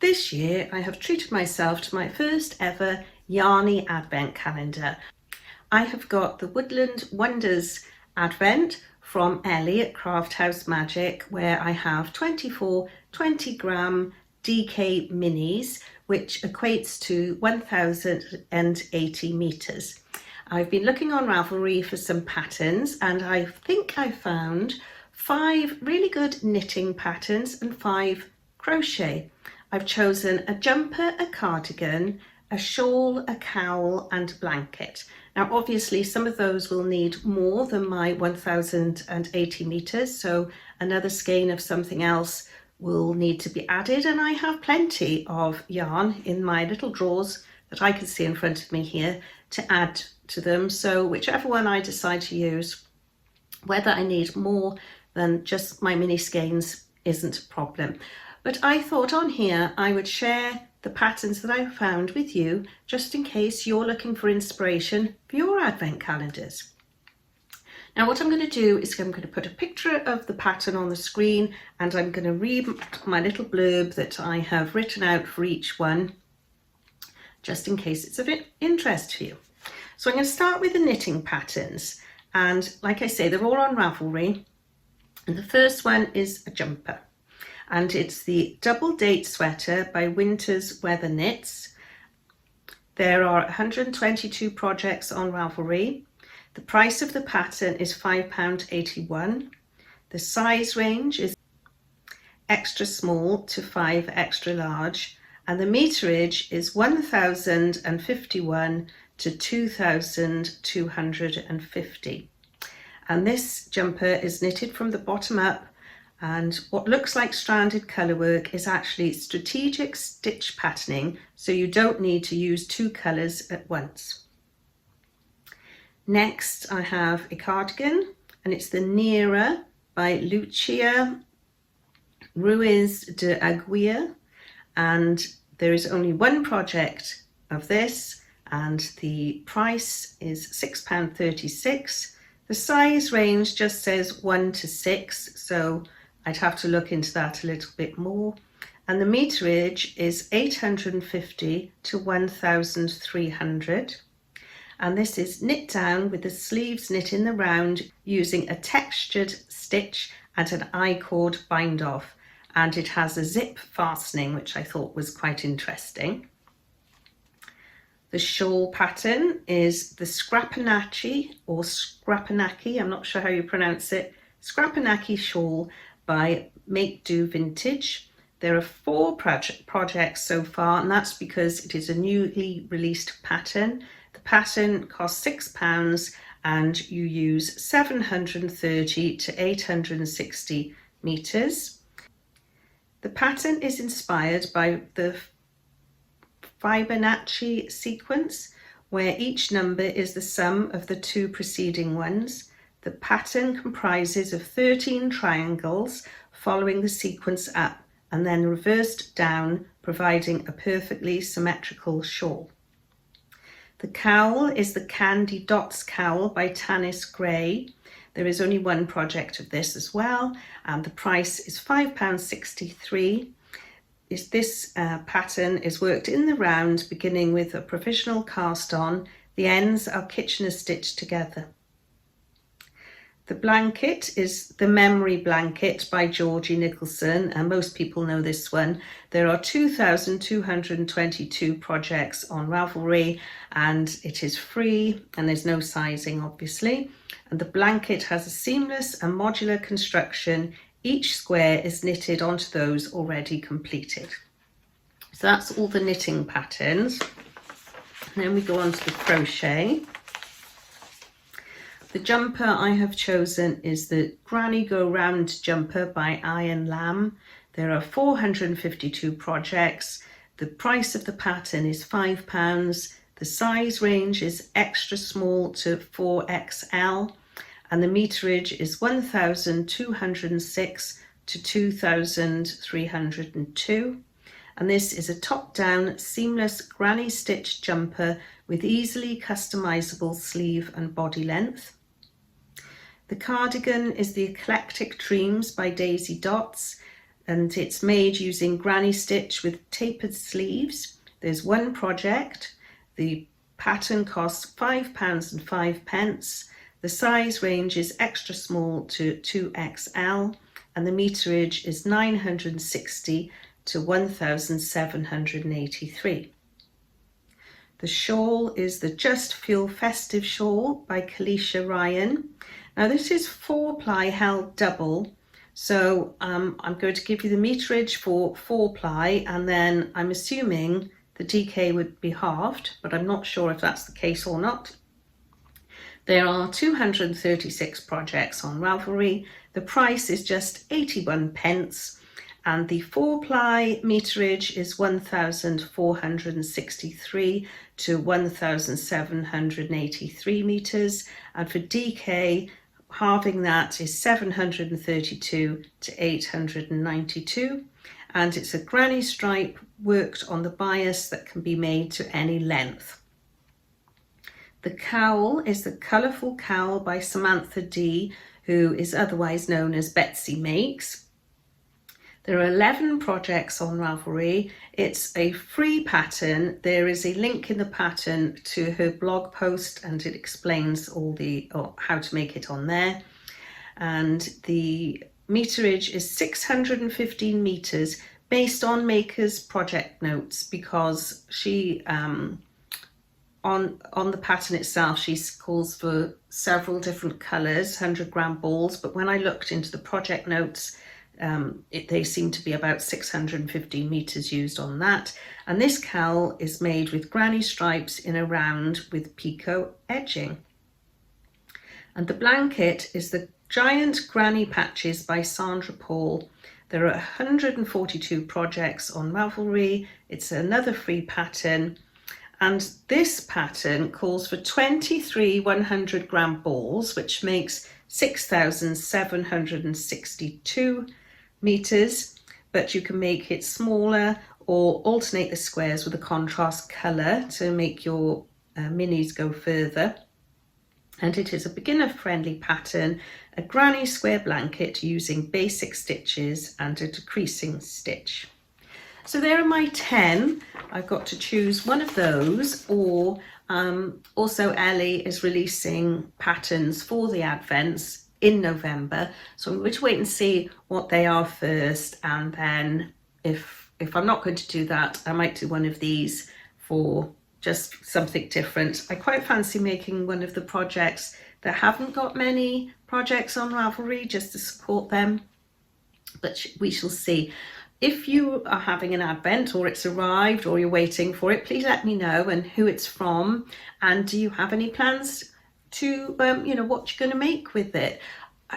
this year I have treated myself to my first ever Yarny advent calendar. I have got the Woodland Wonders Advent from Ellie at Crafthouse Magic, where I have 24 20-gram DK minis, which equates to 1080 meters. I've been looking on Ravelry for some patterns, and I think I found 5 really good knitting patterns and 5 crochet. I've chosen a jumper, a cardigan, a shawl, a cowl and a blanket. Now obviously some of those will need more than my 1080 meters, so another skein of something else will need to be added, and I have plenty of yarn in my little drawers that I can see in front of me here to add to them, so whichever one I decide to use, whether I need more than just my mini skeins isn't a problem. But I thought on here I would share the patterns that I found with you, just in case you're looking for inspiration for your advent calendars. Now what I'm going to do is I'm going to put a picture of the pattern on the screen, and I'm going to read my little blurb that I have written out for each one, just in case it's of interest to you. So I'm going to start with the knitting patterns, and like I say, they're all on Ravelry, and the first one is a jumper. And it's the Double Date Sweater by Winter's Weather Knits. There are 122 projects on Ravelry. The price of the pattern is £5.81. The size range is extra small to 5 extra large, and the meterage is 1051 to 2250. And this jumper is knitted from the bottom up, and what looks like stranded colour work is actually strategic stitch patterning, so you don't need to use 2 colours at once. Next I have a cardigan, and it's the Nira by Lucia, Ruiz de Aguirre, and there is only one project of this, and the price is £6.36. The size range just says 1 to 6, so I'd have to look into that a little bit more. And the meterage is 850 to 1300. And this is knit down with the sleeves knit in the round using a textured stitch and an I-cord bind off. And it has a zip fastening, which I thought was quite interesting. The shawl pattern is the Scraponacci, or Scraponacci, I'm not sure how you pronounce it, Scraponacci shawl by Make Do Vintage. There are 4 projects so far, and that's because it is a newly released pattern. The pattern costs £6 and you use 730 to 860 meters. The pattern is inspired by the Fibonacci sequence, where each number is the sum of the 2 preceding ones. The pattern comprises of 13 triangles following the sequence up and then reversed down, providing a perfectly symmetrical shawl. The cowl is the Candy Dots cowl by Tanis Grey. There is only one project of this as well, and the price is £5.63. This pattern is worked in the round, beginning with a provisional cast on. The ends are Kitchener stitched together. The blanket is the Memory Blanket by Georgie Nicolson, and most people know this one. There are 2,222 projects on Ravelry, and it is free, and there's no sizing obviously. And the blanket has a seamless and modular construction. Each square is knitted onto those already completed. So that's all the knitting patterns. And then we go on to the crochet. The jumper I have chosen is the Granny Go Round jumper by Iron Lamb. There are 452 projects. The price of the pattern is £5. The size range is extra small to 4XL, and the meterage is 1206 to 2302. And this is a top-down seamless granny stitch jumper with easily customizable sleeve and body length. The cardigan is the Eclectic Dreams by Daisy Dots. and it's made using granny stitch with tapered sleeves. There's one project. The pattern costs £5.05. The size range is extra small to 2XL, and the meterage is 960 to 1783. The shawl is the Just Feel Festive Shawl by Caleisha Ryan. Now this is 4-ply held double, so I'm going to give you the meterage for 4-ply, and then I'm assuming the DK would be halved, but I'm not sure if that's the case or not. There are 236 projects on Ravelry. The price is just 81 pence, and the 4-ply meterage is 1,463 to 1,783 meters, and for DK, halving that is 732 to 892, and it's a granny stripe worked on the bias that can be made to any length. The cowl is the Colourful Cowl by Samantha D, who is otherwise known as Betsy Makes. There are 11 projects on Ravelry. It's a free pattern. There is a link in the pattern to her blog post, and it explains how to make it on there. And the meterage is 615 meters based on Maker's project notes, because she on the pattern itself, she calls for several different colours, 100-gram balls, but when I looked into the project notes, they seem to be about 615 meters used on that. And this cowl is made with granny stripes in a round with picot edging. And the blanket is the Giant Granny Patches by Sandra Paul. There are 142 projects on Ravelry. It's another free pattern. And this pattern calls for 23 100-gram balls, which makes 6,762 meters, but you can make it smaller or alternate the squares with a contrast colour to make your minis go further. And it is a beginner-friendly pattern, a granny square blanket using basic stitches and a decreasing stitch. So there are my 10. I've got to choose one of those, or also Ellie is releasing patterns for the Advents in November. So I'm going to wait and see what they are first, and then if I'm not going to do that, I might do one of these for just something different. I quite fancy making one of the projects that haven't got many projects on Ravelry, just to support them, but we shall see. If you are having an Advent, or it's arrived, or you're waiting for it, please let me know, and who it's from, and do you have any plans to, what you're going to make with it.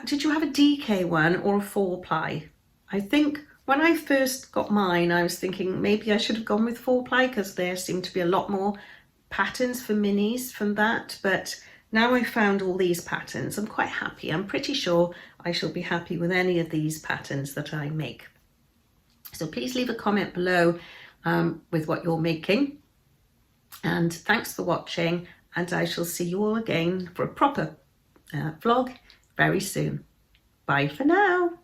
Did you have a DK one or a 4-ply? I think when I first got mine, I was thinking maybe I should have gone with 4-ply, because there seemed to be a lot more patterns for minis from that, but now I've found all these patterns, I'm quite happy. I'm pretty sure I shall be happy with any of these patterns that I make. So please leave a comment below with what you're making. And thanks for watching, and I shall see you all again for a proper vlog very soon. Bye for now.